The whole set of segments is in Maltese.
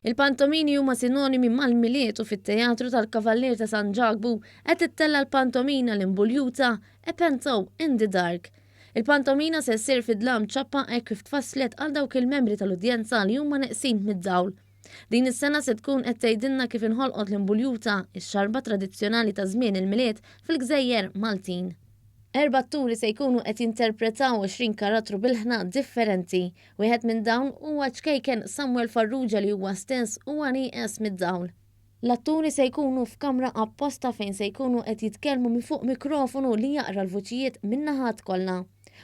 Il-pantomini huma sinonimi mal-Milied u fit-Teatru tal-Kavallier ta' San Ġakbu qed tittella l-pantomina l-Imbuljuta e Panto in the dark. Il-pantomina se ssir fi Dlam Ċappa hekk kif tfasslet għal dawk il-membri tal-udjenza li huma neqsin mid-dawl. Din is-sena se tkun qed tgħidilna kif inħolqot l-Imbuljuta, ix-xarba tradizzjonali ta' żmien il-Milied fil-Gzejjer Maltin. Erba atturi se jkunu qed jinterpretaw 20 karrattru bil-ħna differenti. Wieħed minn dawn huwa ċ-ċkejken Samuel Farrugia li huwa stess huwa NIEQES mid-dawl. L-atturi se jkunu f'kamra apposta fejn se jkunu qed jitkellmu minn fuq mikrofonu li jaqra l-vuċijiet minn naħat kollha.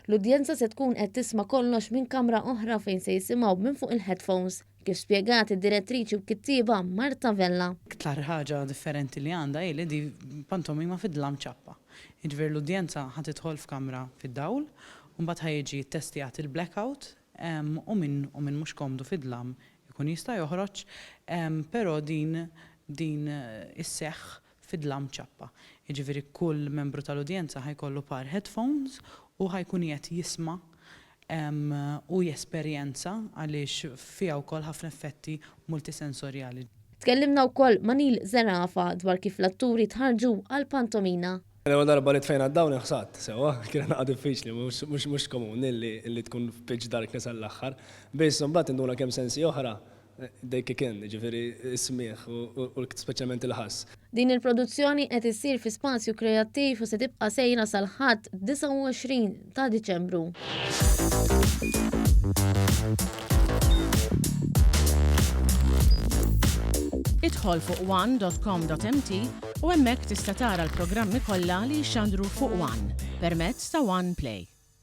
L-udjenza se tkun qed tisma' kollox minn kamra oħra fejn se jisimgħu minn fuq il-headphones. Kif spjegat id-direttriċi u kittieba Marta Vella. Iktar ħaġa differenti li għandha hi li di pantomima fid-Dlam Ċappa. Jiġifieri l-udjenza ħad tidħol f'kamra fid-dawl, u mbagħad ħajjiġi ttestjat il-blackout u min mhux komdu fid-dlam ikun jista' joħroġ, però din isseħħ fid-Dlam Ċappa. Jiġifieri kull membru tal-udjenza ħajkollu par headphones u ħajkun qed jisma' u jesperjenza għaliex fiha wkoll ħafna effetti multisensorjali. Tkellimna wkoll ma' dwar kif l-atturi tħarġu għall-pantomina. L-ewwel darba li tfejna d-dawn ħsat sewwa, kien naqa' diffiċli mhux komuni li tkun f'pitch darkness għall-aħħar. Biss imbagħad induna kemm sensi oħra kien, ġifieri is-smieħ u speċjalment il-ħass. Din il-produzzjoni qed issir fi spazju kreattiv u se tibqa' sejra sal-ħadd 29 ta' Diċembru. Idħol fuq one.com.mt u hemmhekk tista' tara l-programmi kollha li jxandru fuq One permezz ta' One Play.